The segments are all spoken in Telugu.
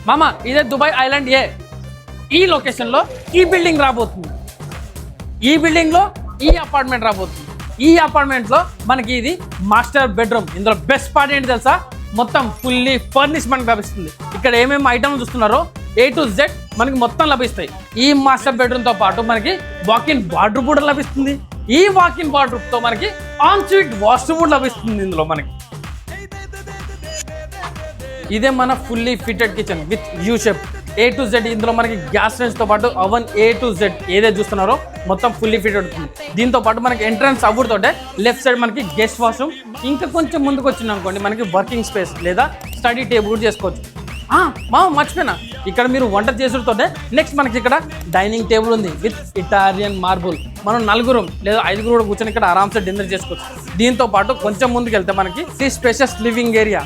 మామ ఇదే దుబాయ్ ఐలాండ్ ఏ. ఈ లొకేషన్లో ఈ బిల్డింగ్ రాబోతుంది. ఈ బిల్డింగ్లో ఈ అపార్ట్మెంట్ రాబోతుంది. ఈ అపార్ట్మెంట్లో మనకి ఇది మాస్టర్ బెడ్రూమ్. ఇందులో బెస్ట్ పార్ట్ ఏంటి తెలుసా, మొత్తం ఫుల్లీ ఫర్నిష్ మనకు లభిస్తుంది. ఇక్కడ ఏమేమి ఐటమ్స్ చూస్తున్నారో A to Z మనకి మొత్తం లభిస్తాయి. ఈ మాస్టర్ బెడ్రూమ్తో పాటు మనకి వాకిన్ వార్డ్రోబ్ కూడా లభిస్తుంది. ఈ వాకిన్ వార్డ్రోబ్తో మనకి ఆన్ స్వీట్ వాష్రూమ్ కూడా లభిస్తుంది. ఇందులో మనకి ఇదే మన fully fitted kitchen with U shape A to Z. ఇందులో మనకి గ్యాస్ రేంజ్తో పాటు అవన్ A to Z ఏదైతే చూస్తున్నారో మొత్తం ఫుల్లీ ఫిటెడ్ ఉంటుంది. దీంతో పాటు మనకి ఎంట్రన్స్ అవ్వడుతోటే లెఫ్ట్ సైడ్ మనకి గెస్ట్ వాష్రూమ్, ఇంకా కొంచెం ముందుకు వచ్చింది అనుకోండి మనకి వర్కింగ్ స్పేస్ లేదా స్టడీ టేబుల్ కూడా చేసుకోవచ్చు. మర్చిపోయినా, ఇక్కడ మీరు వంట చేసుడుతోటే నెక్స్ట్ మనకి ఇక్కడ డైనింగ్ టేబుల్ ఉంది విత్ ఇటాలియన్ మార్బుల్. మనం 4 లేదా 5 కూడా కూర్చొని ఇక్కడ ఆరామ్సే డిన్నర్ చేసుకోవచ్చు. దీంతో పాటు కొంచెం ముందుకు వెళ్తే మనకి స్పేషియస్ లివింగ్ ఏరియా.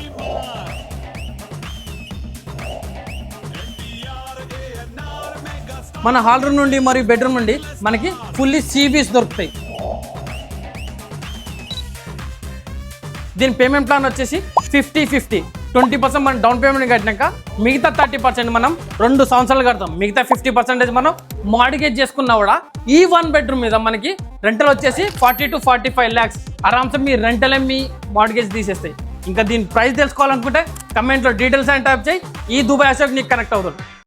మన హాల్ రూమ్ నుండి మరియు బెడ్రూమ్ నుండి మనకి ఫుల్లీ సీ వ్యూస్ దొరుకుతాయి. దీని పేమెంట్ ప్లాన్ వచ్చేసి 50-50. 20% మనం డౌన్ పేమెంట్ కట్టినాక మిగతా 30% మనం 2 సంవత్సరాలు కడతాం. మిగతా 50% మనం మార్టిగేజ్ చేసుకున్నా కూడా ఈ 1 బెడ్రూమ్ మీద మనకి రెంటల్ వచ్చేసి 40 to 45 lakhs. ఆరామ్సే మీ రెంటలే మీ మార్టిగేజ్ తీసేస్తాయి. ఇంకా దీని ప్రైస్ తెలుసుకోవాలనుకుంటే కమెంట్లో డీటెయిల్స్ అని టైప్ చేయి. ఈ దుబాయ్ అశోక్ నీకు కనెక్ట్ అవుతుంది.